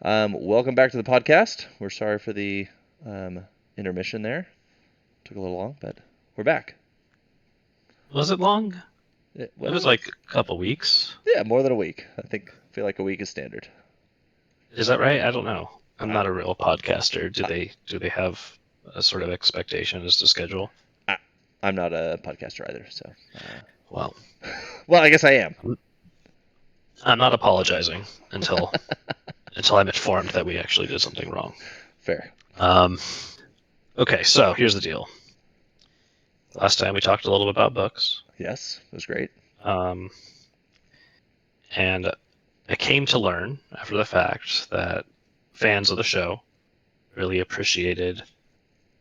Welcome back to the podcast. We're sorry for the intermission there. Took a little long, but we're back. Was it long? It was Well, like a couple weeks. yeah, more than a week. I feel like a week is standard. Is that right? I don't know. I'm I, not a real podcaster. Do I, they have a sort of expectation as to schedule? I, I'm not a podcaster either, so. Well, Well, I guess I am. I'm not apologizing until I'm informed that we actually did something wrong. Fair. Um, okay, so here's the deal. Last time we talked a little bit about books, Yes, it was great. um, and I came to learn after the fact that fans of the show really appreciated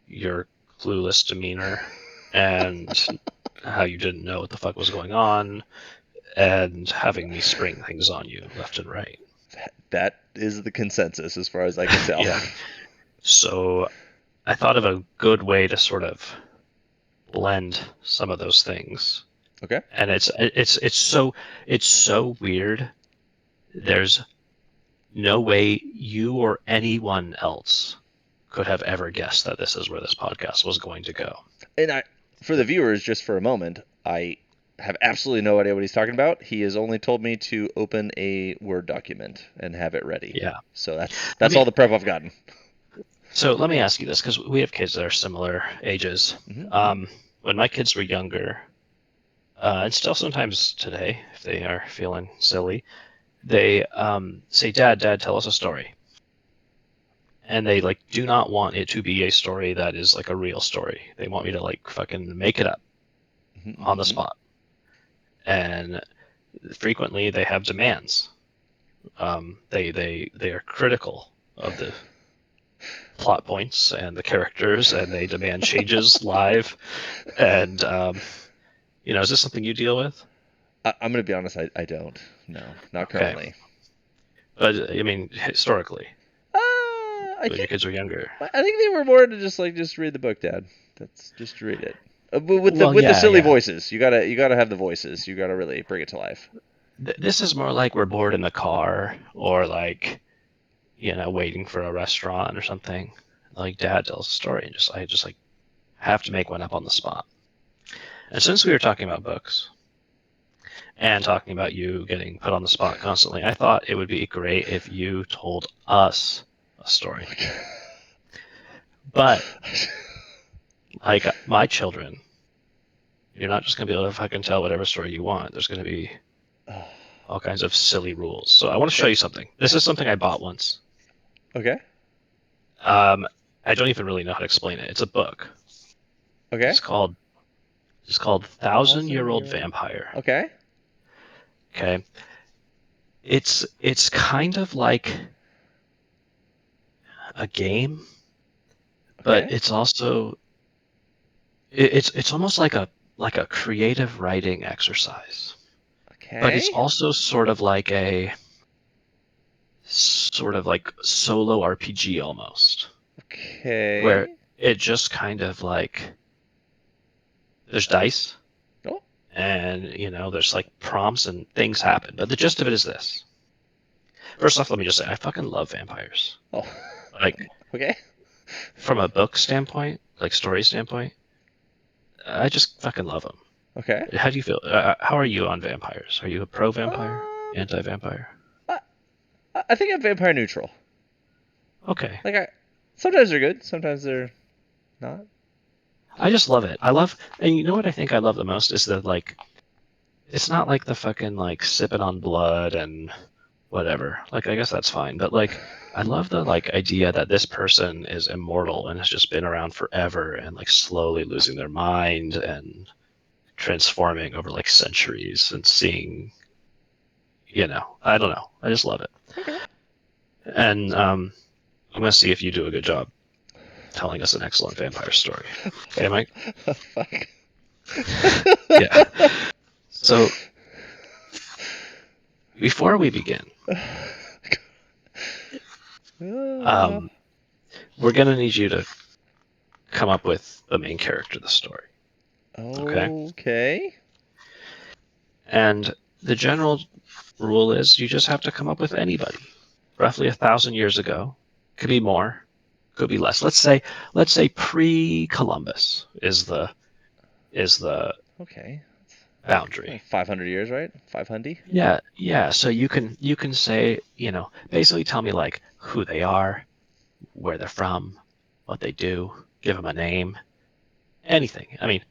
your clueless demeanor and how you didn't know what the fuck was going on and having me spring things on you left and right. That is the consensus as far as I can tell. Yeah. So I thought of a good way to sort of blend some of those things. Okay. And it's so weird. There's no way you or anyone else could have ever guessed that this is where this podcast was going to go. And for the viewers, just for a moment, I have absolutely no idea what he's talking about. He has only told me to open a Word document and have it ready. Yeah. So that's all the prep I've gotten. So let me ask you this, because we have kids that are similar ages. Mm-hmm. When my kids were younger, and still sometimes today, if they are feeling silly, they say, Dad, tell us a story. And they like do not want it to be a story that is like a real story. They want me to like fucking make it up Mm-hmm. on the Mm-hmm. spot. And frequently they have demands. They are critical of the plot points and the characters, and they demand changes live. And is this something you deal with? I'm going to be honest, I don't. No, not Okay, currently. but I mean, historically, I when your think kids were younger. I think they were more to just read the book, Dad. That's just read it. But with the Well, with the yeah, silly yeah. voices, you gotta have the voices. You gotta really bring it to life. This is more like we're bored in the car, or like waiting for a restaurant or something. Like Dad tells a story, and I just like have to make one up on the spot. And since we were talking about books and talking about you getting put on the spot constantly, I thought it would be great if you told us a story. But like my children, you're not just gonna be able to fucking tell whatever story you want. There's gonna be all kinds of silly rules. So I want to show you something. This is something I bought once. Okay. Um, I don't even really know how to explain it. It's a book. Okay. It's called Thousand Year Old Vampire. Okay. Okay. It's kind of like a game, but Okay. it's also it's almost like a creative writing exercise. But it's Okay. also sort of like solo RPG almost, where Okay. it just kind of like there's dice Oh. and there's like prompts and things happen. But the gist of it is this. First off, let me just say I fucking love vampires. Oh. Like Okay. from a book standpoint, like story standpoint, I just fucking love them. Okay. How do you feel? How are you on vampires? Are you a pro vampire, Um. anti vampire? I, I think I'm vampire neutral. Okay. Like sometimes they're good, sometimes they're not. I just love it. And you know what I think I love the most is that like it's not like the fucking like sipping on blood and whatever. Like I guess that's fine, but like I love the like idea that this person is immortal and has just been around forever and like slowly losing their mind and transforming over like centuries and seeing, I don't know. I just love it. Okay. And I'm gonna see if you do a good job telling us an excellent vampire story. Okay, Mike? Fuck. Yeah. So before we begin, Uh, um, we're gonna need you to come up with the main character of the story. Okay? okay. And the general rule is you just have to come up with anybody. roughly 1,000 years ago. Could be more, could be less. Let's say pre-Columbus is the Okay. boundary. 500 years, right? 500. Yeah, yeah. So you can say, basically tell me like who they are, where they're from, what they do, give them a name, anything. I mean,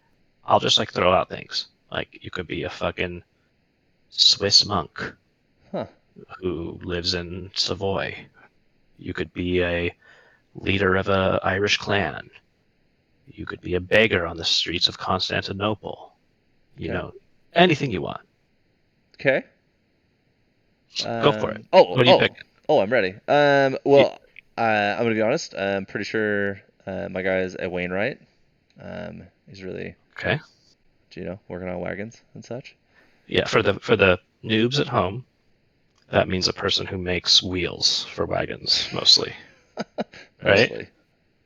I'll just like throw out things. Like you could be a fucking Swiss monk Huh. who lives in Savoy. You could be a leader of a Irish clan. You could be a beggar on the streets of Constantinople. You Okay. know, anything you want. Okay. Go for it. Oh, What do you oh, pick? oh, I'm ready. You, Well, I'm gonna be honest. I'm pretty sure my guy is a Wainwright. He's really, okay. working on wagons and such. Yeah, for the noobs at home, that means a person who makes wheels for wagons mostly, right? Mostly,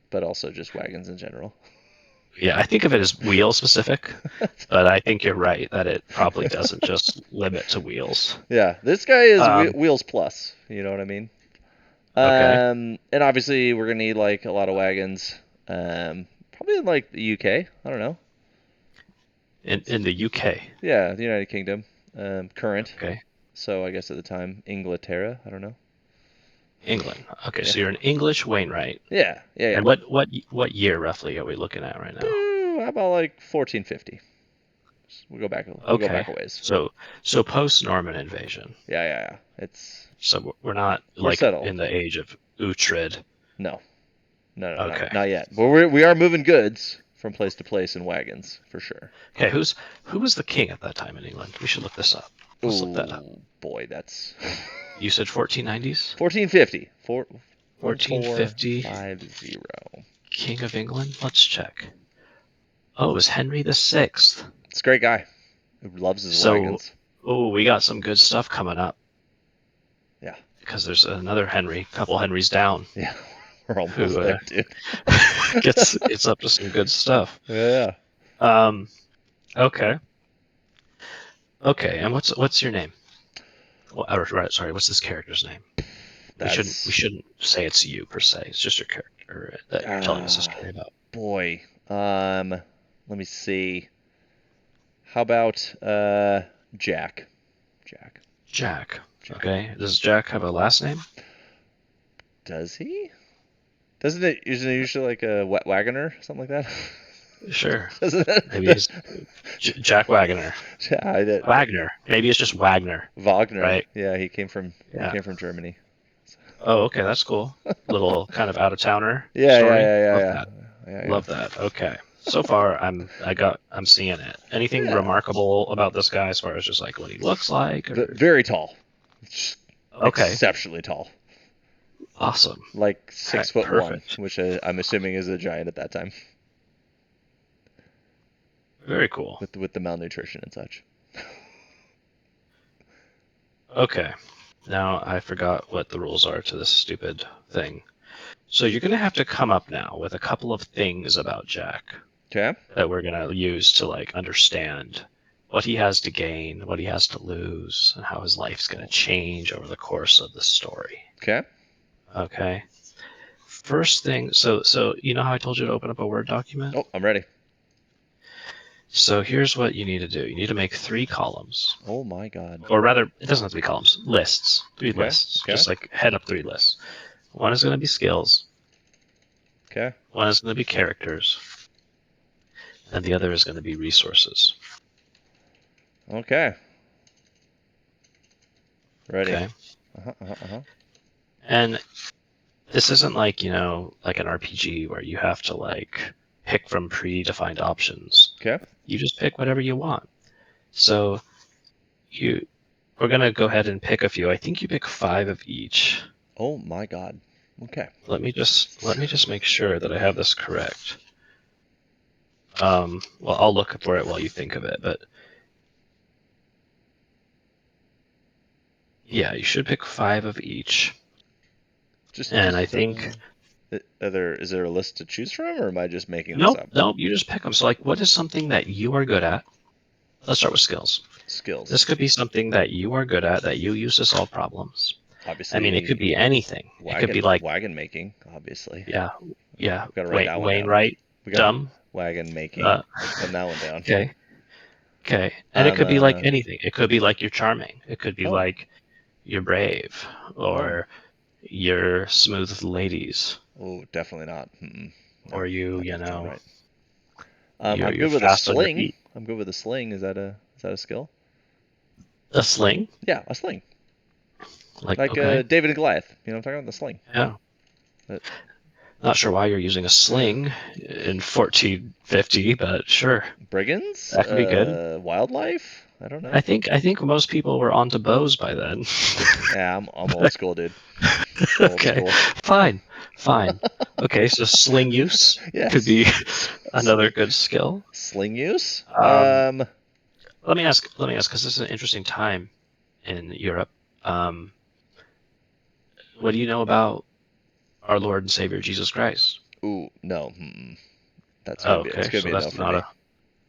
but also just wagons in general. Yeah, I think of it as wheel specific, but I think you're right that it probably doesn't just limit to wheels. Yeah, this guy is Um, wheels plus. You know what I mean? okay. And obviously we're gonna need like a lot of wagons. Probably in like the UK. I don't know. In the UK. Yeah, the United Kingdom. Current. Okay. So I guess at the time Inglaterra. I don't know. England. Okay, Yeah. so you're an English Wainwright. Yeah. Yeah. And Yeah. what year roughly are we looking at right now? How about like 1450? We'll go back. We'll go back Okay. a ways. So post Norman invasion. Yeah. Yeah. Yeah. So we're not We're like in settled. the age of Uhtred. No. No. No. Okay. Not yet. But we are moving goods from place to place in wagons for sure. Okay, who was the king at that time in England? We should look this up. Let's look that up. Oh boy, that's You said 1490s? 1450. 1450, 1450. King of England? Let's check. Oh, it was Henry the Sixth. It's a great guy who loves his So, wagons. oh, we got some good stuff coming up Yeah. because there's another Henry, couple Henrys down, Yeah. We're almost who there, dude. gets up to some good stuff. Yeah. Um, okay, okay, and what's your name? Well, right, sorry, what's this character's name? We shouldn't we That's shouldn't say it's you per se. It's just your character that you're telling us a uh story about. boy. Let me see. How about Jack? Jack. Jack. Jack. Okay, does Jack have a last name? Does he? Isn't it usually like a wet wagoner, something like that? Sure. Doesn't it? Maybe he's Jack Wagner. Yeah, I did. Wagner. Maybe it's just Wagner, Wagner. right? Yeah, he Yeah. came from Germany. Oh, okay, that's cool. Little kind of out of towner Yeah, yeah, story. yeah, yeah, Love yeah. that. Yeah, yeah. Love that. Okay. So far, I'm seeing it. Anything Yeah. remarkable about this guy as far as just like what he looks like, or Very tall. Just okay, exceptionally tall. awesome. Like Okay, 6'1", perfect. which I'm assuming is a giant at that time Very cool. with the malnutrition and such. Okay. Now I forgot what the rules are to this stupid thing. So you're gonna have to come up now with a couple of things about Jack Okay. that we're gonna use to like understand what he has to gain, what he has to lose, and how his life's gonna change over the course of the story. Okay. Okay. First thing, so you know how I told you to open up a Word document? Oh, I'm ready. So here's what you need to do. You need to make 3 columns. Oh my God. Or rather, it doesn't have to be columns, lists. 3 Okay. lists. Okay. Just like head up 3 lists. One is going to be skills, Okay. one is going to be characters, and the other is going to be resources. Okay. Ready. Okay? Uh-huh, uh-huh, uh-huh. And this isn't like, like an RPG where you have to like pick from predefined options. Okay. You just pick whatever you want. So we're going to go ahead and pick a few. I think you pick 5 of each. Oh my God. Okay. Let me just make sure that I have this correct. Well, I'll look for it while you think of it, but yeah, you should pick 5 of each. And I think Is there a list to choose from, or am I just making this nope, up? nope, you just pick them. So like, what is something that you are good at? Let's start with skills. Skills. This could be something that you are good at that you use to solve problems. I mean, it Obviously, could be anything. It could be like, wagon making. Obviously, yeah, yeah, we've got to write that one down. Wainwright, We got dumb. wagon making. Uh, Putting that one down. okay, okay, and it Um. could be like anything. It could be like you're charming. It could be Oh. like you're brave, Oh. or you're smooth with ladies, Oh. Definitely not. Mm-mm. No, or that you doesn't sound know, right. I'm you're good with a fast on your sling. feet. I'm good with a sling. Is that a skill? A sling, Yeah, a sling. like Like okay, David and Goliath. You know what I'm talking about? The sling. yeah. But Not sure why you're using a sling in 1450, but sure, brigands? that could be good. Wildlife? I don't I know. think I think most people were onto bows by then. Yeah, I'm old school, dude. Old Okay, school. fine, fine. Okay, so sling use could Yes. be another good skill. Sling use? Um, let me ask, because this is an interesting time in Europe. Um, what do you know about our Lord and Savior Jesus Christ? Ooh, no. Mm-mm. Oh, That's okay, gonna so be a no for me.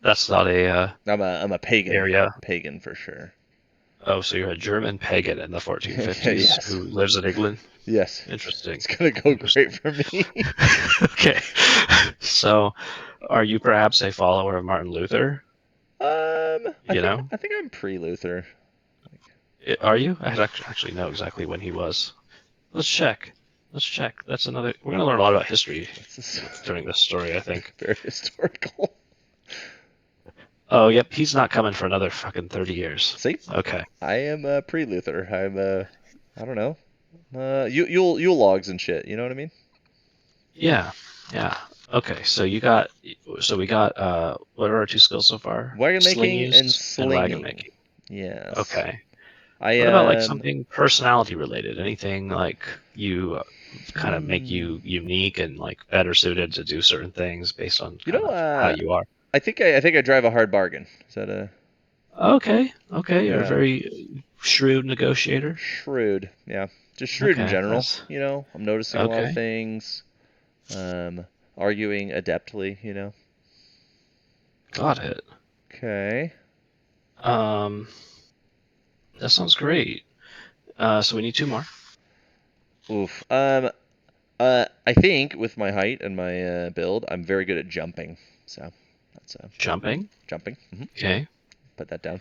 that's not a I'm a pagan. area. Pagan for sure. Oh, so you're a German pagan in the 1450s Yes. who lives in England? Yes. Interesting. It's gonna go great Interesting. for me. Okay. So, are you perhaps a follower of Martin Luther? You know? I think I'm pre-Luther. Are you? I actually know exactly when he was. Let's check. Let's check. That's another. We're going to learn a lot about history This is during this story, I think. very historical. Oh, yep. He's not coming for another fucking 30 years. See, Okay. I am pre-Luther. I don't know. Yule logs and shit. You know what I mean? Yeah. Yeah. Okay. So you got. So we got. What are our two skills so far? Wagon Sling making and use and wagon slinging. making. Yes. Okay. I What about like something personality related? Anything like you kind of make hmm. you unique and like better suited to do certain things based on You kind know, of how you are? I think I drive a hard bargain. Is that a Okay, okay, you're a yeah? very shrewd negotiator. Shrewd. Yeah, just shrewd in Okay, general. that's You know, I'm noticing a lot of okay. things. Um, arguing adeptly. You know. Got it. Okay. Um, that sounds great. So we need two more. Oof. I think with my height and my build, I'm very good at jumping. So that's Jumping. jumping. Okay. Put that down.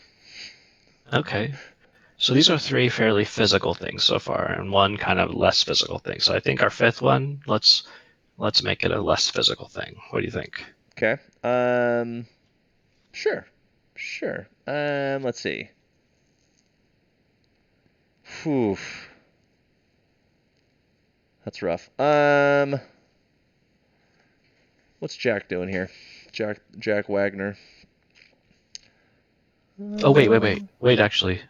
Okay. So these are three fairly physical things so far, and one kind of less physical thing. So I think our fifth one, let's make it a less physical thing. What do you think? Okay. Sure. Sure. Let's see. Whew. That's rough. What's Jack doing here? Jack Wagner. Oh Uh, wait. Actually,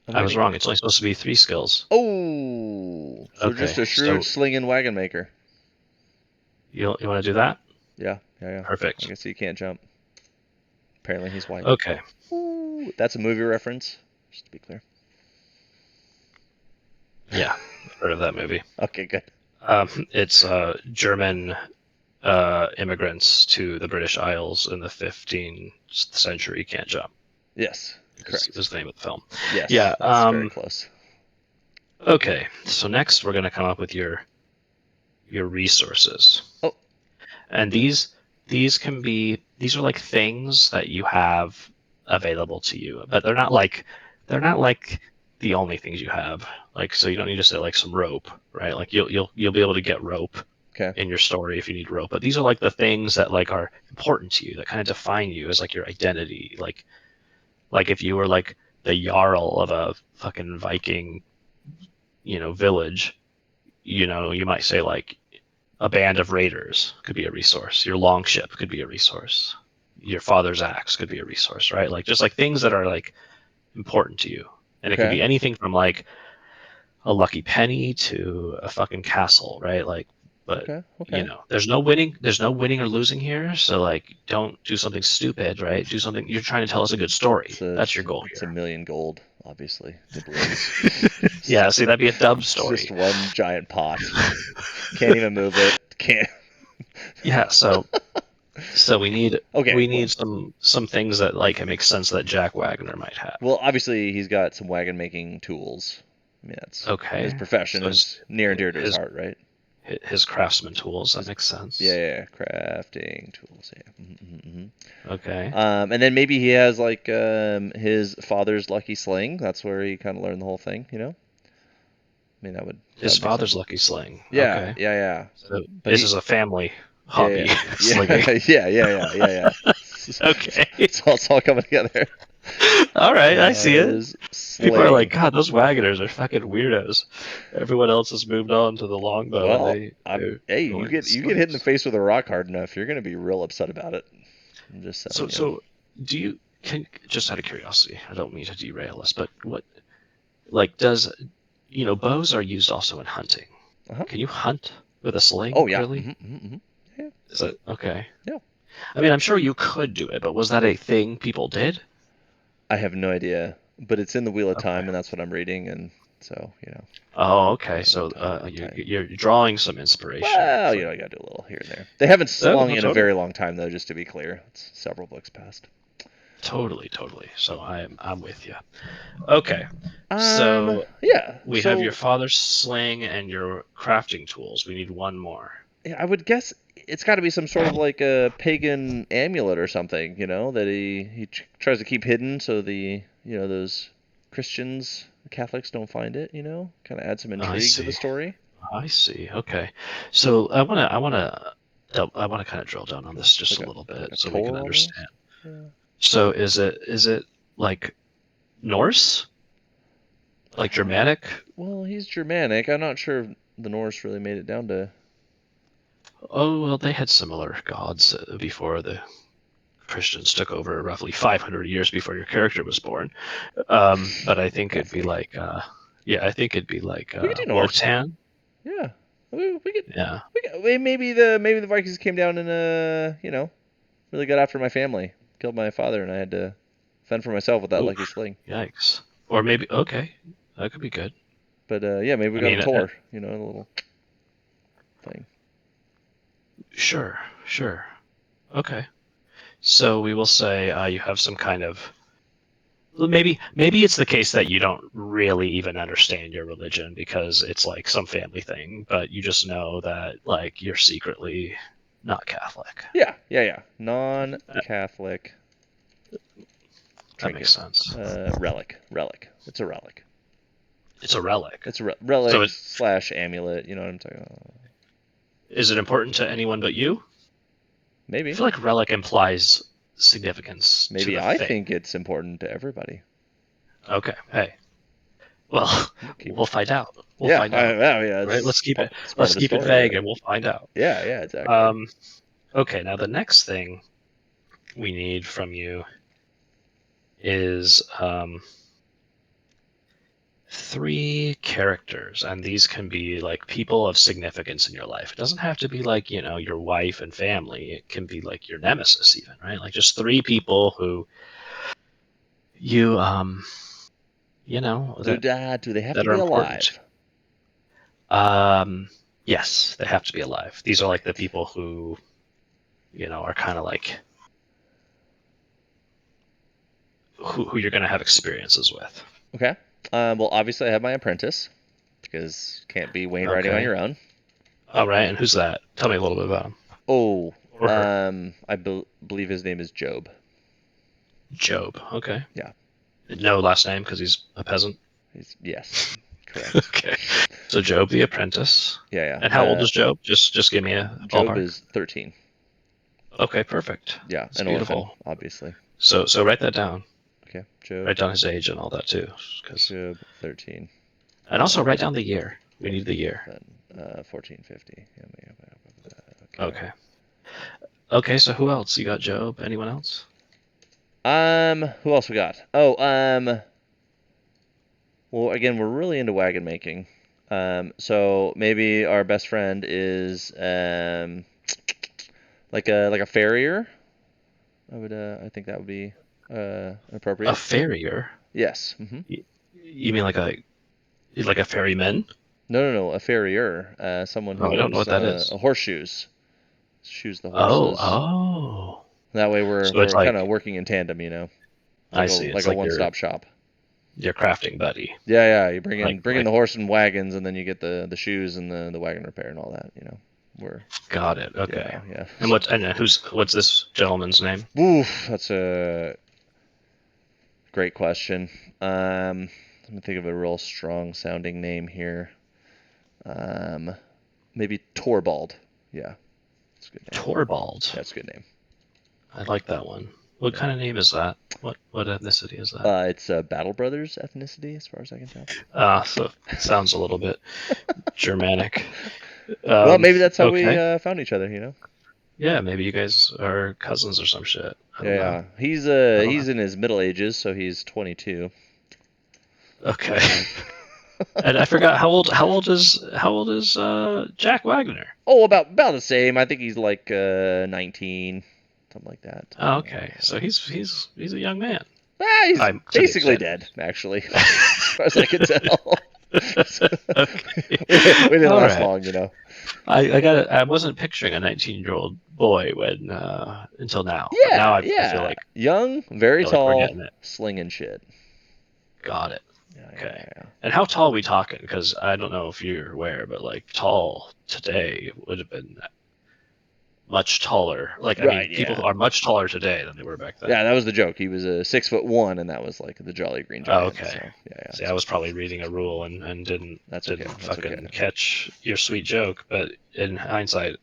I'm I was waiting. wrong. It's only supposed to be three skills. Oh, so just Okay, a shrewd so slinging wagon maker. you want to do that? Yeah, yeah, yeah. I Perfect. guess he can't jump. Apparently he's white. Okay. Ooh, that's a movie reference, just to be clear. Yeah, I've heard of that movie. Okay, good. It's German immigrants to the British Isles in the 15th century can't jump. Yes, correct. Is the name of the film. Yes, Yeah. that's very close. Okay. So next we're gonna come up with your resources, Oh, and these are like things that you have available to you, but they're not like the only things you have. Like so you don't need to say like some rope, right? Like you'll be able to get rope okay, in your story if you need rope. But these are like the things that like are important to you that kind of define you as like your identity. Like if you were like the jarl of a fucking Viking, village, you might say like a band of raiders could be a resource. Your longship could be a resource. Your father's axe could be a resource, right? Like just like things that are like important to you. And it could okay, be anything from like a lucky penny to a fucking castle, right? Like, but okay, okay. there's no winning or losing here. So like, don't do something stupid, right? Do something. You're trying to tell us a good story. That's your goal It's a here. million gold, obviously. Nibbles. Yeah. See, that'd be a dub It's just story. one giant pot. Can't even move it. Can't. Yeah. So Okay, we well, need some things that like it makes sense that Jack Wagner might have. well, obviously he's got some wagon making tools. I mean, that's his Okay. profession So is near and dear to his his heart, right? his craftsman tools. That His, makes yeah, sense. yeah, crafting tools. Yeah. Okay. And then maybe he has like his father's lucky sling. That's where he kind of learned the whole thing. I mean, that His would make father's sense. lucky sling. Yeah, Okay. yeah, yeah. So But this he, is a family yeah, hobby, yeah, slinging. yeah, yeah, yeah, yeah, yeah. Okay. It's all coming together. All right, I see it. His People are like, sling. God, those wagoners are fucking weirdos. Everyone else has moved on to the longbow, and Well, they're hey, going with you get hit in the slings. face with a rock hard enough, you're gonna be real upset about it. I'm just So, telling you. do you can just out of curiosity? I don't mean to derail us, but what like does bows are used also in hunting? Uh-huh. Can you hunt with a sling? Oh yeah. Really? Yeah. Is it okay? Yeah. I mean, I'm sure you could do it, but was that a thing people did? I have no idea, but it's in the Wheel of Okay. Time, and that's what I'm reading, and so Oh, okay. kind of So tie in. you're drawing some inspiration Well, from. I gotta do a little here and there. They haven't Oh, slung no, in a very totally, long time, though. Just to be clear, it's several books past. totally. So I'm with you. Okay. So Yeah. we have your So father's sling and your crafting tools. We need one more. yeah, I would guess it's got to be some sort of like a pagan amulet or something, that he tries to keep hidden, so those Christians, Catholics don't find it. Kind of add some I intrigue to the see. story. I see. Okay. So I wanna kind of drill down on this just Like a a little like bit a so we can Tor understand. almost. Yeah. So is it like Norse, like Germanic? Well, he's Germanic. I'm not sure if the Norse really made it down to. Oh, well, they had similar gods before the Christians took over, roughly 500 years before your character was born. But I think it'd be Roughly. like, yeah, I think it'd be like We could do Norse. Wotan. Yeah. We could. Yeah. Maybe the Vikings came down and really got after my family, killed my father, and I had to fend for myself with that lucky Oof. sling. Yikes. Or maybe okay, that could be good. But yeah, maybe we I got a mean, Tor, a little thing. sure. Okay. So we will say you have some kind of well, maybe it's the case that you don't really even understand your religion because it's like some family thing, but you just know that like you're secretly not Catholic. Yeah. Uh, Non-Catholic That makes trinket. sense. Relic. It's a relic. It's a relic. It's a So relic slash amulet. You know what I'm talking about? is it important to anyone but you? I Maybe. feel like relic implies significance to Maybe the I thing. think it's important to everybody. Okay. Hey. Well, We'll keep we'll it. find out. We'll Yeah, find out. yeah. Right? Let's keep it. It's part of Let's the keep it story, vague, right? and we'll find out. Yeah, exactly. Um, okay. Now the next thing we need from you is three characters, and these can be like people of significance in your life. It doesn't have to be like your wife and family. It can be like your nemesis, even, right? Like just three people who you you know that Do they have to that are be important. alive? Yes, they have to be alive. These are like the people who are kind of like who you're going to have experiences with. Okay. Well, obviously I have my apprentice because can't be wainwriting on Okay. your own. All right. And who's that? Tell me a little bit about him Oh, or her. believe his name is Job. Job. Okay. Yeah. No last name because he's a peasant. Yes, correct. Okay. So Job the apprentice. Yeah, And yeah. how old is Job? Just give me a Job ballpark. is 13. Okay, perfect. Yeah, It's an orphan, beautiful. obviously. So write that down. Okay, Job, Write down his age and all that too, because Job 13. and also write down the year. We need the year. Then 1450. Okay. Okay. Okay. So who else? You got Job? Anyone else? Who else we got? Oh, well, again, we're really into wagon making. So maybe our best friend is like a farrier. I think that would be A appropriate. farrier? Yes. You mean like a ferryman? No, a farrier. Someone Oh, who I don't know owns what that is. horseshoes. Shoes the Oh, horses. oh. That way we're So it's we're kind like of working in tandem, I see. like It's a like you're one-stop shop. your crafting buddy. Yeah. You bring in Like bring in the horse and wagons, and then you get the shoes and the wagon repair and all that. You know, we're got it. Okay. yeah. And what's this gentleman's name? Oof, that's a great question. Let me think of a real strong sounding name here. Um, maybe Torbald. Yeah, that's a good name. Torvald. That's a good name. I like that one. What Yeah. kind of name is that? What ethnicity is that? It's Battle Brothers ethnicity, as far as I can tell. So it sounds a little bit Germanic. Well, maybe that's how we Okay. found each other. You know. Yeah, maybe you guys are cousins or some shit. I don't know. Yeah. He's I don't know. he's in his middle ages, so he's 22. Okay. And I forgot how old is Jack Wagner? Oh, about the same. I think he's like 19, something like that. Oh, okay. So he's a young man. He's I'm to the basically extent. dead, actually, as far as I can tell. Okay. We didn't All last right. long, you know. I wasn't picturing a 19-year-old boy when until now, but now I feel Yeah. like Young, very we're tall, getting it. slinging shit. Got it. Okay. Yeah. And how tall are we talking? Because I don't know if you're aware, but like tall today would have been much taller. Like, I mean, Right, people yeah. are much taller today than they were back then. Yeah, that was the joke. He was a 6'1", and that was like the Jolly Green Oh, Giant. okay. So yeah. See, I was probably reading a rule and didn't That's okay. didn't That's fucking okay. catch your sweet joke. But in hindsight,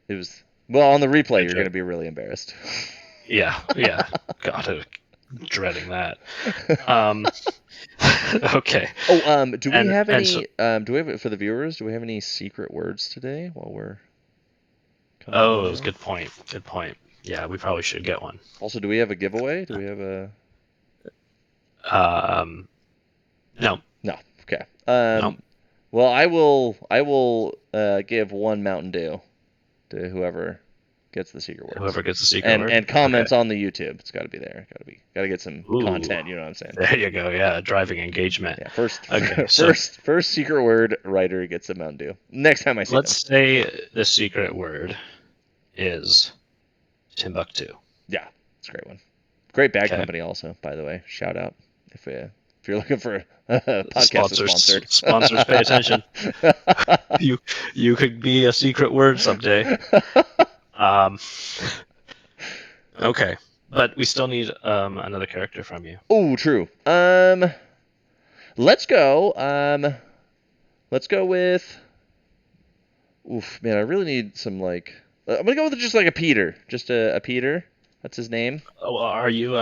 It was well on the replay. good You're gonna joke. be really embarrassed. Yeah. God, I'm dreading that. Um, okay. Oh, do we have And so, any? Do we have for the viewers? Do we have any secret words today while we're coming oh, along here? good point. Good point. Yeah, we probably should get one. Also, do we have a giveaway? Do we have a? Um, no, No. Okay. no. Well, I will give one Mountain Dew to whoever gets the secret words. Whoever gets the secret And word. and Okay. comments on the YouTube. It's got to be there. Got to get some Ooh, content. You know what I'm saying? there you go. Yeah, driving engagement. Yeah. First Okay, so first secret word writer gets a Mountain Dew. Next time I see them. let's say the secret word is Timbuktu. Yeah, it's a great one. Great bag Okay. company also, by the way. Shout out if you're looking for a podcast that's Sponsors, pay attention. sponsored. You could be a secret word someday. Um, okay, but we still need another character from you. Oh, true. Let's go. Let's go with. Oof, man, I really need some like. I'm gonna go with just like a Peter, just a Peter. That's his name. Oh, are you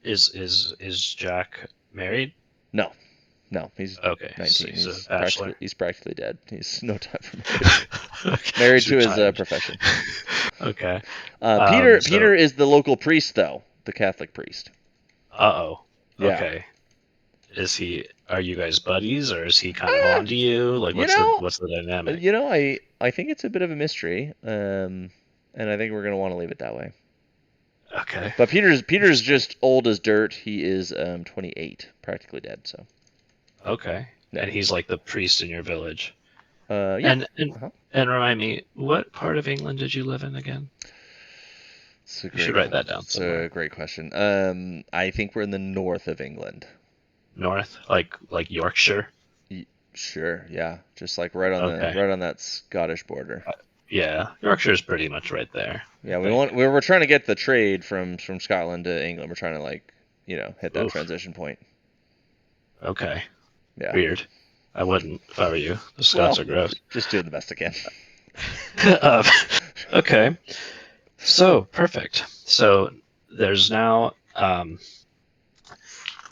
is Jack married? No, no, he's Okay, so 19. he's a He's bachelor. practically dead. He's no time for marriage. Okay, Married he's to his retired. profession. Okay. Peter is the local priest, though, the Catholic priest. Uh-oh. Yeah. Okay. Are you guys buddies or is he kind of Ah, on to you? Like you what's the dynamic? I think it's a bit of a mystery, and I think we're gonna want to leave it that way. Okay. But Peter's Interesting. just old as dirt. He is 28, practically dead. So Okay. yeah, And he's like the priest in your village. yeah. And and Uh-huh. and remind me, what part of England did you live in again? It's a You should great write that down it's somewhere. a great question. I think we're in the north of England. North, like Yorkshire. Sure, yeah, just like Okay. right on that Scottish border. Yeah, Yorkshire's pretty much right there, I Yeah, think. we're trying to get the trade from Scotland to England. We're trying to like, hit that Oof. transition point. Okay. Yeah. Weird. I wouldn't if I were you. The Scots Well, are gross. just doing the best I can. um, okay. So perfect. So there's now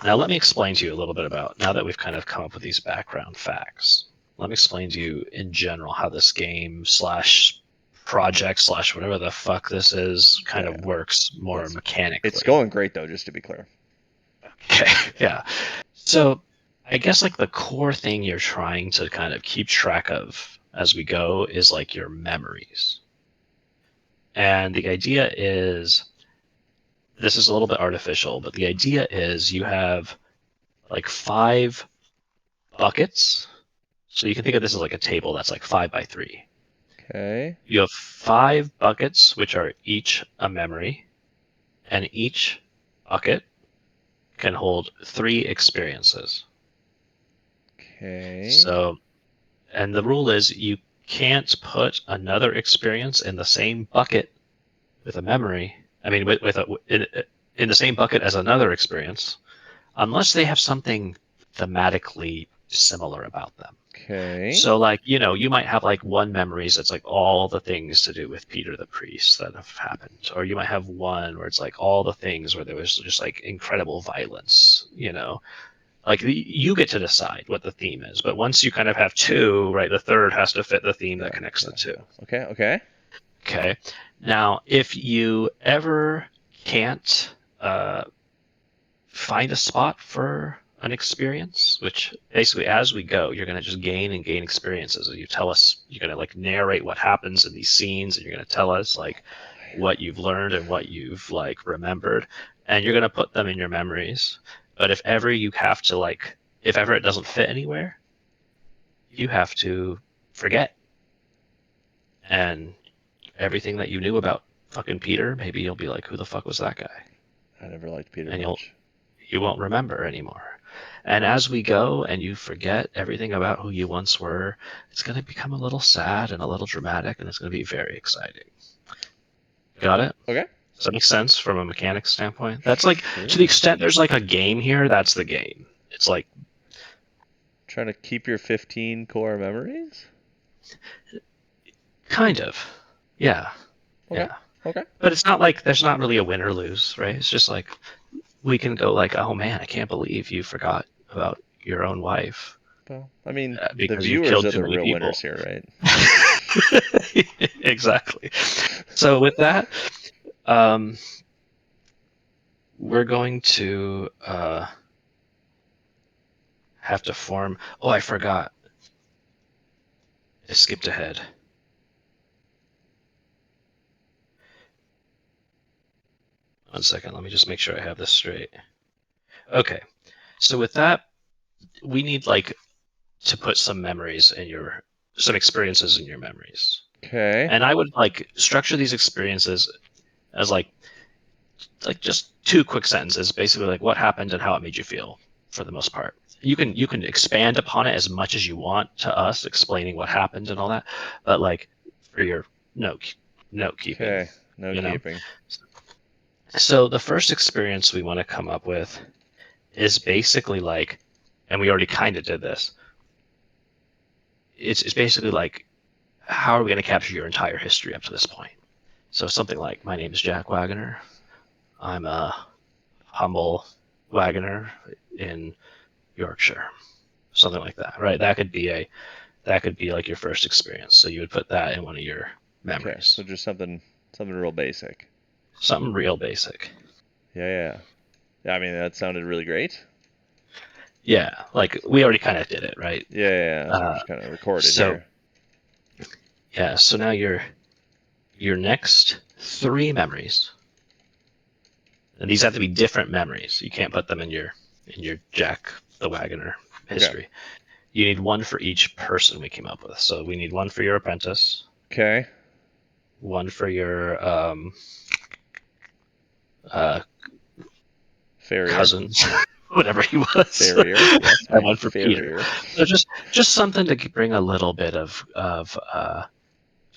let me explain to you a little bit about, now that we've kind of come up with these background facts, let me explain to you in general how this game slash project slash whatever the fuck this is kind Yeah, of works more yes. It's mechanically. going great though, just to be clear. Okay, yeah. So I guess like the core thing you're trying to kind of keep track of as we go is like your memories. And the idea is, this is a little bit artificial, but the idea is you have like 5 buckets. So you can think of this as like a table that's like 5 by 3. Okay. You have 5 buckets, which are each a memory, and each bucket can hold 3 experiences. Okay. So, and the rule is you can't put another experience in the same bucket with a memory. I mean, in the same bucket as another experience, unless they have something thematically similar about them. Okay. So, like, you might have like one memories that's like all the things to do with Peter the priest that have happened, or you might have one where it's like all the things where there was just like incredible violence. Like you get to decide what the theme is, but once you kind of have two, right, the third has to fit the theme Yeah. that connects Yeah. the two. Yeah. Okay. Okay. Okay. Now, if you ever can't uh, find a spot for an experience, which basically as we go, you're going to just gain and gain experiences. You tell us, you're going to like narrate what happens in these scenes, and you're going to tell us like what you've learned and what you've like remembered, and you're going to put them in your memories. But if ever you have to like, if ever it doesn't fit anywhere, you have to forget. And everything that you knew about fucking Peter, maybe you'll be like, who the fuck was that guy? I never liked Peter And much. you won't remember anymore. And as we go and you forget everything about who you once were, it's going to become a little sad and a little dramatic, and it's going to be very exciting. Got it? Okay. Does that make sense from a mechanics standpoint? That's like, to the Sure. extent there's like a game here, that's the game. It's like, Trying to keep your 15 core memories? kind of. Yeah. Okay. Yeah. Okay. But it's not like there's not really a win or lose, right? It's just like we can go like, oh man, I can't believe you forgot about your own wife Well, I mean, the because you viewers killed are too the many real winners people. here, right? Exactly. So with that, um, we're going to have to form. Oh, I forgot. I skipped ahead. One second. Let me just make sure I have this straight. Okay. So with that, we need like to put some experiences in your memories. Okay. And I would like structure these experiences as like just two quick sentences, basically like what happened and how it made you feel for the most part. You can expand upon it as much as you want to us, explaining what happened and all that, but like for your note note keeping, Okay. No you know. keeping. So the first experience we want to come up with is basically like, and we already kind of did this. It's basically like, how are we going to capture your entire history up to this point? So something like, my name is Jack Wagoner. I'm a humble wagoner in Yorkshire, something like that, right? That could be like your first experience. So you would put that in one of your Okay. So memories, just something real basic. something real basic. Yeah, yeah. Yeah, I mean, that sounded really great. Yeah, like we already kind of did it, right? Yeah, yeah, yeah. So we're Uh, just kind of recorded so here. yeah, so now your next 3 memories, and these have to be different memories. You can't put them in your Jack the Wagoner Okay. history. You need one for each person we came up with. So we need one for your apprentice, Okay. one for your uh, Farrier. cousins, whatever he was, Farrier. Yes, and my one for Peter. farrier. So just something to bring a little bit of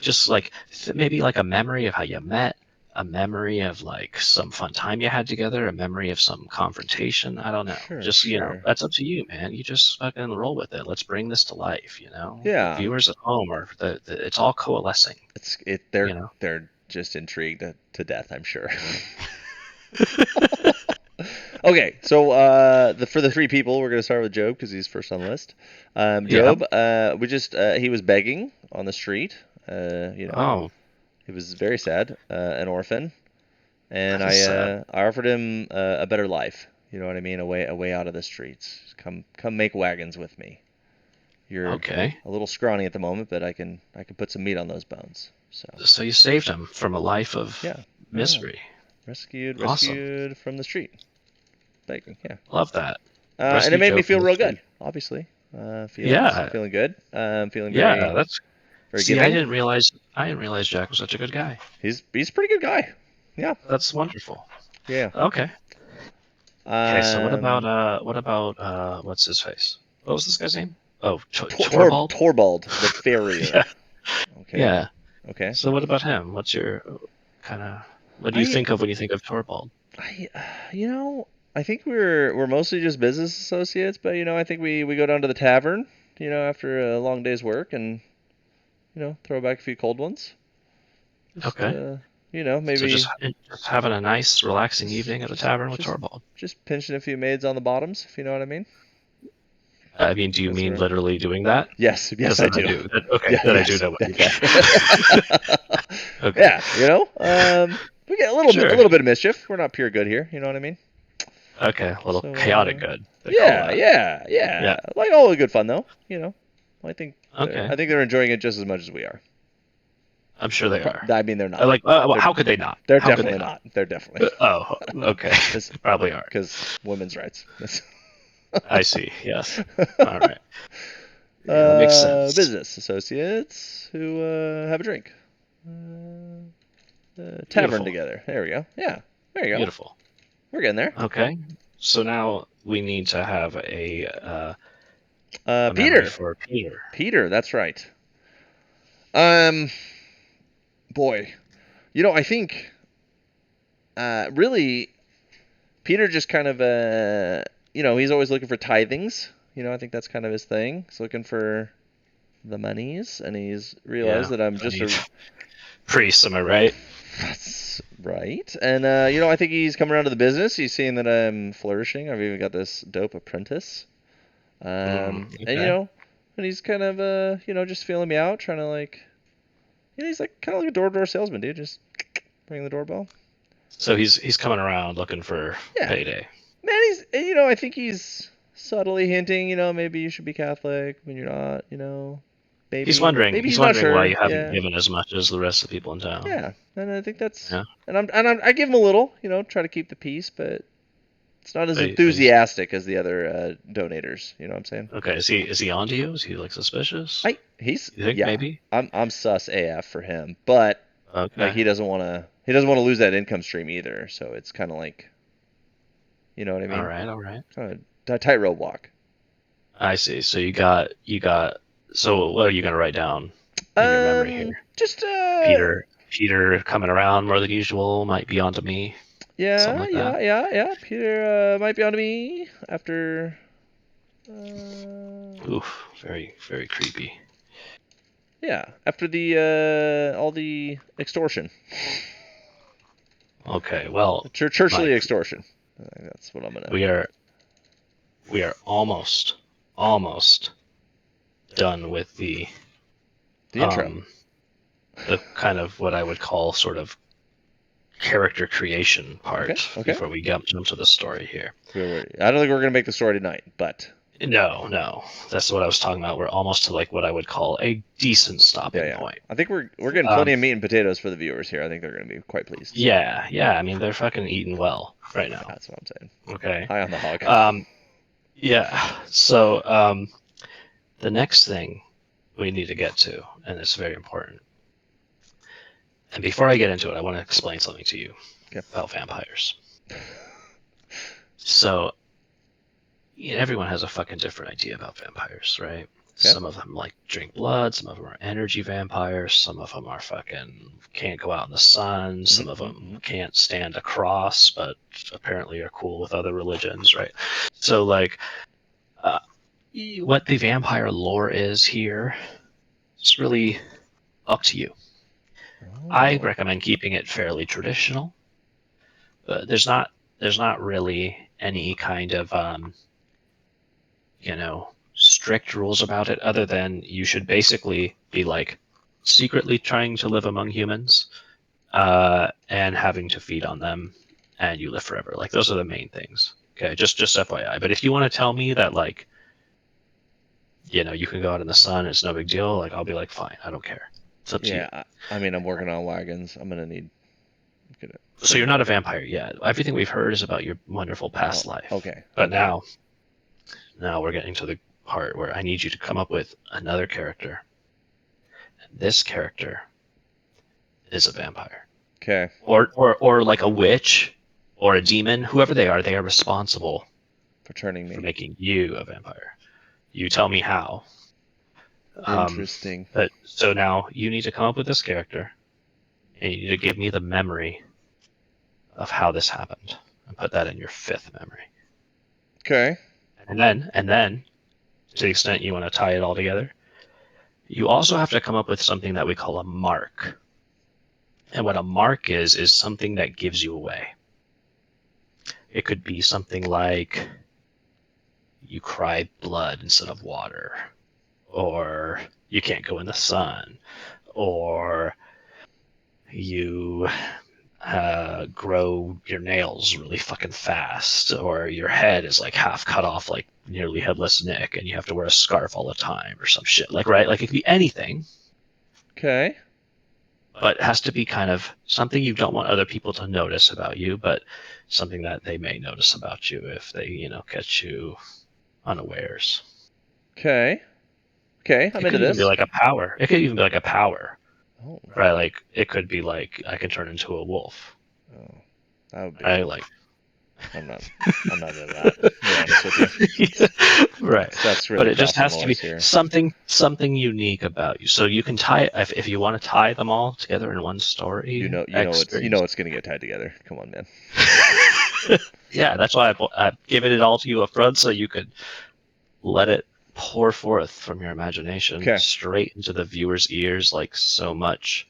just like maybe like a memory of how you met, a memory of like some fun time you had together, a memory of some confrontation. I don't know. Sure, Just sure. that's up to you, man. You just fucking roll with it. Let's bring this to life. The Yeah. viewers at home are it's all coalescing. It's it. You know. They're just intrigued to death, I'm sure. Okay, so for the 3 people, we're gonna start with Job because he's first on the list. Yeah. Job, we just he was begging on the street. You know, Oh, he was very sad, an orphan, and that is sad. I offered him a better life. You know what I mean? A way out of the streets. Come make wagons with me. You're Okay. a little scrawny at the moment, but I can put some meat on those bones. So So you saved him from a life of yeah, yeah, misery. Awesome. rescued from the street begging. Yeah. Love that. And it Rescue made me Joe feel from the real good. street. Obviously, Yeah. feeling good. Feeling Yeah. very See, I giving. didn't realize Jack was such a good guy. He's a pretty good guy. Yeah, That's wonderful. yeah. Okay. Okay, so Um, what about what's his face? What was this guy's name? Oh, Torvald. Torbald, the farrier. Yeah, Okay. yeah. Okay. So what about him? What's your kind of what do you I think of when you think of Torvald? I you know, I think we're mostly just business associates, but I think we go down to the tavern, after a long day's work and, throw back a few cold ones. Just Okay, so maybe just having a nice, relaxing evening at the just tavern with just Torvald. just pinching a few maids on the bottoms, if you know what I mean. I mean, do you Messing mean around. literally doing that? Yes, Because yes I then I do. do. Okay, Yeah, then I do yes. know what you Yeah. mean. Okay, Yeah, we get a sure. little bit of mischief. We're not pure good here, you know what I mean? Okay, a little So chaotic good. They call yeah, that. yeah, Yeah. yeah. Like all the good fun though. I think Okay. they're enjoying it just as much as we are. I'm sure they are. I mean, they're I not. like. They're How could they not? they're How could they definitely not? not. They're definitely Oh, okay. because They probably are. women's rights. I see. Yes. All right. Yeah, that makes sense. Business associates who have a drink. Tavern Beautiful. together. There we go. Yeah, there you go. Beautiful. We're getting there. Okay. So now we need to have a memory Peter. for Peter. Peter. That's right. Um, boy, I think really Peter just kind of he's always looking for tithings. I think that's kind of his thing. He's looking for the monies, and he's realized Yeah. that I'm I just need a. priest. Am I right? That's right. And I think he's coming around to the business. He's seeing that I'm flourishing. I've even got this dope apprentice. And Okay. and he's kind of just feeling me out, trying to like, he's like kind of like a door-to-door salesman, dude. Just ring the doorbell. So he's coming around looking for Yeah, payday. man. I think he's subtly hinting, maybe you should be Catholic when you're not, maybe He's he's not wondering why sure. you haven't Yeah, given as much as the rest of the people in town. yeah. And I think that's, Yeah. I give him a little, try to keep the peace, but it's not as But he's enthusiastic as the other donators. You know what I'm saying? okay. Is he on to you? Is he like suspicious? He's You think yeah. maybe? I'm sus AF for him, but like Okay. he doesn't want to lose that income stream either. So it's kind of like, you know what I All mean? right. All right. Kind of a tightrope walk. I see. So you got. So what are you gonna write down in your memory here? Just Peter coming around more than usual. Might be onto me. Something yeah, like that. yeah, yeah, yeah. Peter might be on to me after. Uh, Oof. Very very creepy. yeah, after the all the extortion, Okay. Well, the churchly Mike, extortion. I think that's what I'm gonna. we are we are almost done with The intro. um the kind of what I would call sort of character creation Okay, part okay. before we jump to the story here. I don't think we're gonna make the story tonight, but No, that's what I was talking about. We're almost to like what I would call a decent yeah, stopping yeah. point. I think we're getting plenty Um, of meat and potatoes for the viewers here. I think they're gonna be quite pleased. yeah. I mean, they're fucking eating well right now. That's what I'm saying. Okay. High on the hog. Um, yeah. So the next thing we need to get to, and it's very important. And before I get into it, I want to explain something to you Okay. about vampires. So everyone has a fucking different idea about vampires, right? Okay. Some of them like drink blood, some of them are energy vampires, some of them are fucking can't go out in the sun, some of Mm-hmm. them can't stand a cross, but apparently are cool with other religions, right? So like, uh, what the vampire lore is here, it's really up to you. I Oh. recommend keeping it fairly traditional. There's not really any kind of strict rules about it other than you should basically be like secretly trying to live among humans and having to feed on them and you live forever. Like those are the main things. Okay, just FYI. But if you want to tell me that like you can go out in the sun, it's no big deal, like I'll be like fine, I don't care. It's up to you. Yeah. I mean, I'm working on wagons. I'm gonna need. Get it. So you're not a vampire yet. Everything we've heard is about your wonderful Oh. past life. Okay. But Okay. now we're getting to the part where I need you to come up with another character. This character is a vampire, Okay. or like a witch, or a demon, whoever they are responsible For turning for me. making you a vampire. You tell me how. Um, Interesting. but so now you need to come up with this character, and you need to give me the memory of how this happened, and put that in your fifth memory. Okay. And then, to the extent you want to tie it all together, you also have to come up with something that we call a mark. And what a mark is something that gives you away. It could be something like you cry blood instead of water, or you can't go in the sun, or you grow your nails really fucking fast, or your head is like half cut off, like nearly headless Nick, and you have to wear a scarf all the time, or some shit. Like, right? Like, it could be anything, Okay. but it has to be kind of something you don't want other people to notice about you, but something that they may notice about you if they, catch you unawares. Okay. Okay. I'm It into could even be this. like a power. It could even be like a power, Oh. right? Like, it could be like I can turn into a wolf. Oh. That would be. Right? Like, I'm not. I'm not into that. To be honest with you. right. That's But really it just crossing the has to be lines here. something unique about you. So you can tie if you want to tie them all together in one story experience. It's gonna get tied together. Come on, man. Yeah, that's why I've given it all to you up front, so you could let it pour forth from your imagination Okay. straight into the viewer's ears like so much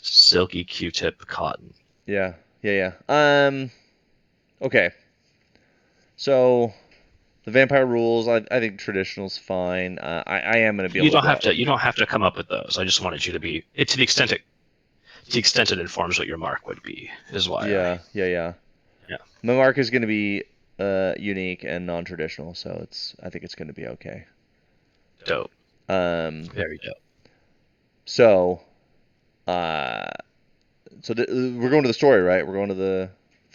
silky Q-tip cotton. Yeah. Yeah. Yeah. Okay. So the vampire rules. I think traditional's fine. I am gonna be You able to don't go have out. to. You don't have to come up with those. I just wanted you to be it to the extent it informs what your mark would be. Is why I Yeah. Yeah. Yeah. yeah My mark is gonna be unique and non-traditional, so I think it's gonna be okay. dope, Um. very dope. So. Uh. We're going to the story, right? We're going to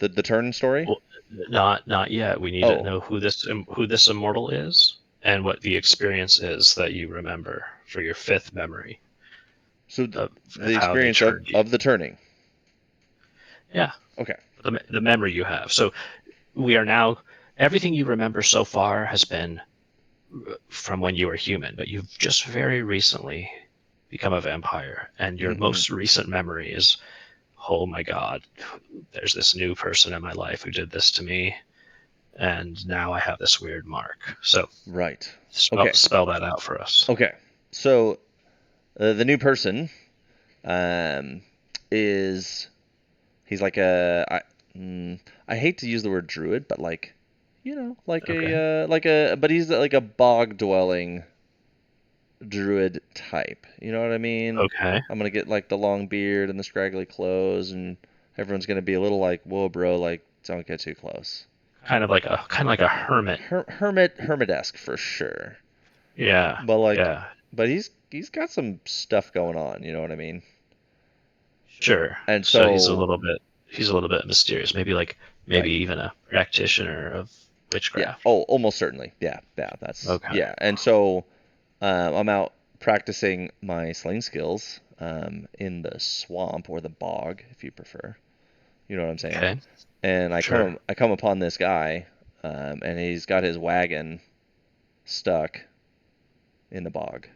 the turn story. Well, not yet. We need to Oh. know who this immortal is and what the experience is that you remember for your fifth memory So of the how they experience turned you. of the turning. Yeah, Okay. the memory you have. So we are now everything you remember so far has been from when you were human, but you've just very recently become a vampire, and your Mm-hmm. most recent memory is, oh my god, there's this new person in my life who did this to me, and now I have this weird mark. So Right. spell, Okay. spell that out for us. Okay. So the new person um, is he's like I hate to use the word druid, but like Okay. but he's like a bog dwelling druid type. You know what I mean? Okay. I'm gonna get like the long beard and the scraggly clothes, and everyone's gonna be a little like, whoa, bro, like don't get too close. Kind of like a hermit. Hermit-esque for sure. Yeah. But like, Yeah. but he's got some stuff going on. You know what I mean? Sure. And So he's a so little bit mysterious. Maybe right, even a practitioner of yeah. witchcraft. Oh, almost certainly. Yeah, yeah. That's Okay. yeah. And so I'm out practicing my sling skills in the swamp or the bog, if you prefer. You know what I'm saying? Okay. And Sure. I come upon this guy, and he's got his wagon stuck in the bog.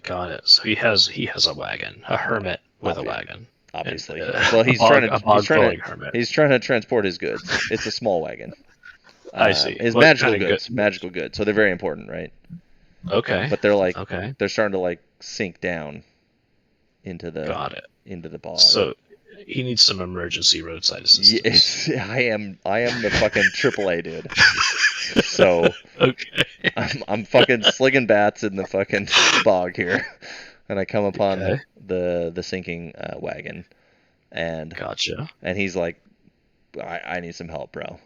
Got it. So he has a wagon, a Yeah, hermit with a wagon, and obviously. Well, a bog dwelling hermit. he's trying to transport his goods. It's a small wagon. I see. His What kind of good? magical goods. So they're very important, right? Okay. But Okay. they're starting to like sink down Got it. into the bog. So he needs some emergency roadside assistance. Yes, I am the fucking AAA dude. So Okay. I'm fucking slinging bats in the fucking bog here, and I come upon Okay. the sinking wagon, and Gotcha. he's like, I need some help, bro.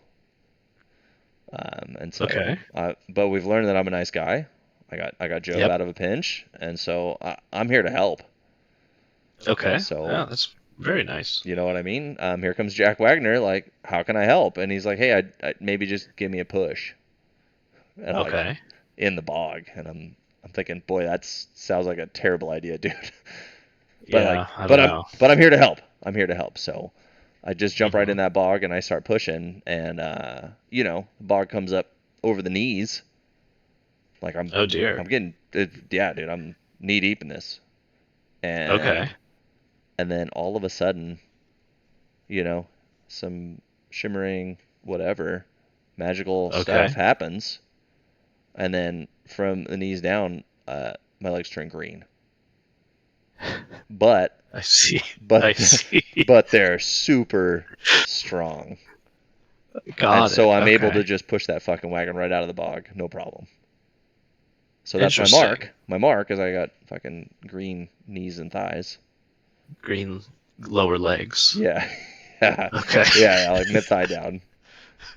And so, Okay. but we've learned that I'm a nice guy. I got Job Yep. out of a pinch, and so I'm here to help. Okay. So Yeah, that's very nice. you know what I mean? Here comes Jack Wagner. Like, how can I help? And he's like, hey, I maybe just give me a push, and like Okay. in the bog. And I'm thinking, boy, that sounds like a terrible idea, dude. But like, Yeah, I don't know. but I'm here to help. I'm here to help. So I just jump right in Mm-hmm. that bog and I start pushing, and the bog comes up over the knees. Like Oh I'm dear. getting, yeah, dude, I'm knee deep in this, Okay. and then all of a sudden, you know, some shimmering whatever magical stuff Okay. happens, and then from the knees down, my legs turn green. But I see. but I see. but they're super strong, and Got so it. I'm able to Okay. just push that fucking wagon right out of the bog, no problem. So that's my Interesting. mark. My mark is I got fucking green knees and thighs. Green lower legs. Yeah, yeah, Okay. yeah, like mid thigh down,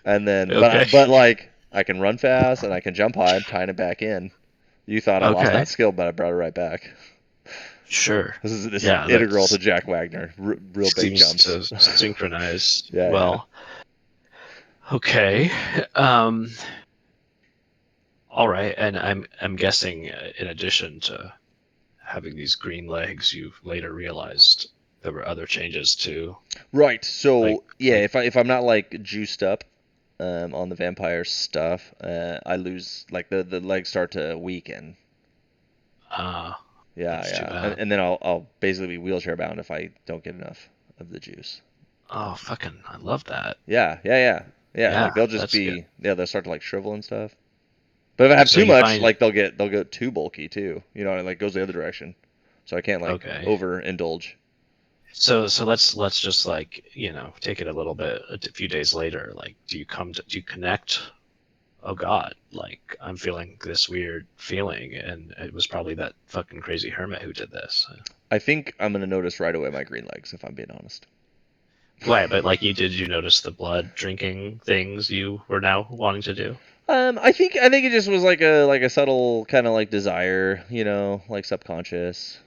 and then Okay. but like I can run fast and I can jump high. I'm tying it back in. You thought I lost that Okay. skill, but I brought it right back. Sure. This is Yeah, that integral to Jack Wagner. Real big seems jumps. to synchronize Yeah, yeah. well. Okay. Um, all right. And I'm guessing, in addition to having these green legs, you later realized there were other changes too. Right. Like So yeah, like if I'm not like juiced up on the vampire stuff, I lose like the legs start to weaken. Yeah, that's too yeah, bad. and then I'll basically be wheelchair bound if I don't get enough of the juice. Oh, fucking, I love that. Yeah, yeah, yeah, yeah. Like Yeah, they'll just that's good. be they'll start to like shrivel and stuff. But if I have So too you much, find like they'll go too bulky too. You know, it like goes the other direction. So I can't like okay. overindulge. So let's just like, take it a little bit a few days later. Like, do you connect? Oh God, like I'm feeling this weird feeling, and it was probably that fucking crazy hermit who did this. I think I'm gonna notice right away my green legs if I'm being honest. Why? But like, did you notice the blood drinking things you were now wanting to do? I think it just was like a subtle kind of like desire, like subconscious.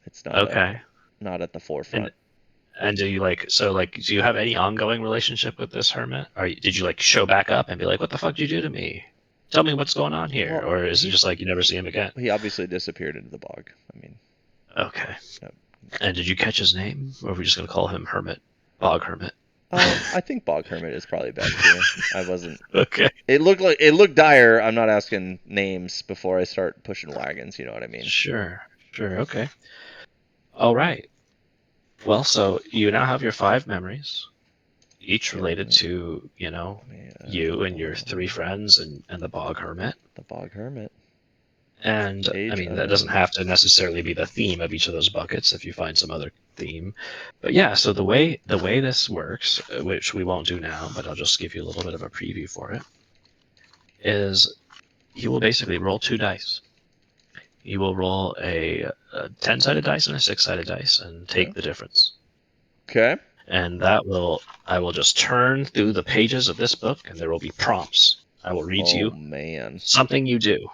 It's Okay. not at the And forefront. and do you like so like do you have any ongoing relationship with this hermit? Or did you like show back up and be like, what the fuck did you do to me? Tell me what's going on here. Well, Or is it just like you never see him again? he obviously disappeared into the bog. I mean, Okay. yep. And did you catch his name? Or are we just gonna call him Hermit? Bog Hermit. I think bog hermit is probably best here. I wasn't. Okay. It looked dire. I'm not asking names before I start pushing wagons. You know what I mean? Sure. Sure. Okay. All right. Well, so you now have your five memories, each Yep. related to, Let me, you and your three friends and the bog hermit. the bog hermit. And I Age mean, that doesn't unknown. have to necessarily be the theme of each of those buckets if you find some other theme. But yeah, so the way this works, which we won't do now, but I'll just give you a little bit of a preview for it, is you will basically roll two dice. You will roll a 10-sided dice and a six-sided dice and Yeah. take the difference. Okay. And I will just turn through the pages of this book and there will be prompts. I will read to Oh you man. something you do.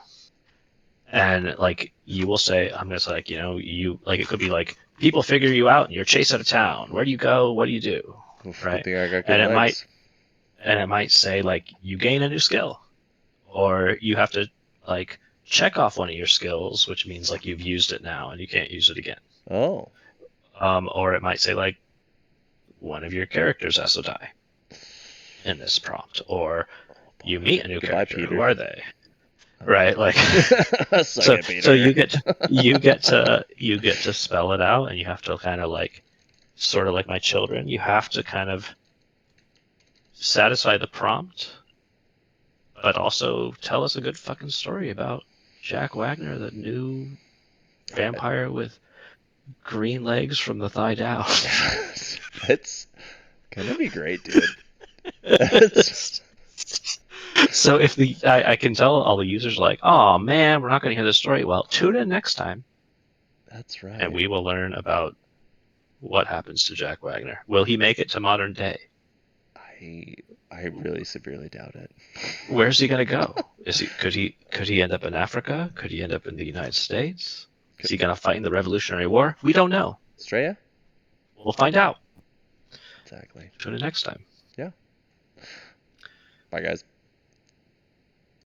And like you will say, I'm just like, you like it could be like people figure you out and you're chased out of town. Where do you go? What do you do? Oof, good Right? thing I got good And it might legs. and it might say like you gain a new skill. Or you have to like check off one of your skills, which means like you've used it now and you can't use it again. Oh. Or it might say like one of your characters has to die in this prompt, or Oh you boy. meet a new Goodbye, character. Who Peter. are they? Right? Like Suck it, so Peter. you get to spell it out, and you have to kind of like sort of like my children. You have to kind of satisfy the prompt, but also tell us a good fucking story about Jack Wagner, the new vampire with green legs from the thigh down. It's gonna be great, dude. It's So if I can tell all the users like, oh man, we're not going to hear this story. Well, tune in next time, that's and right. we will learn about what happens to Jack Wagner. Will he make it to modern day? I I really severely doubt it. Where's he going to go? Could he end up in Africa? Could he end up in the United States? Is he going to fight in the Revolutionary War? We don't know. Straya? We'll find out. Exactly. Tune in next time. Yeah. Bye, guys.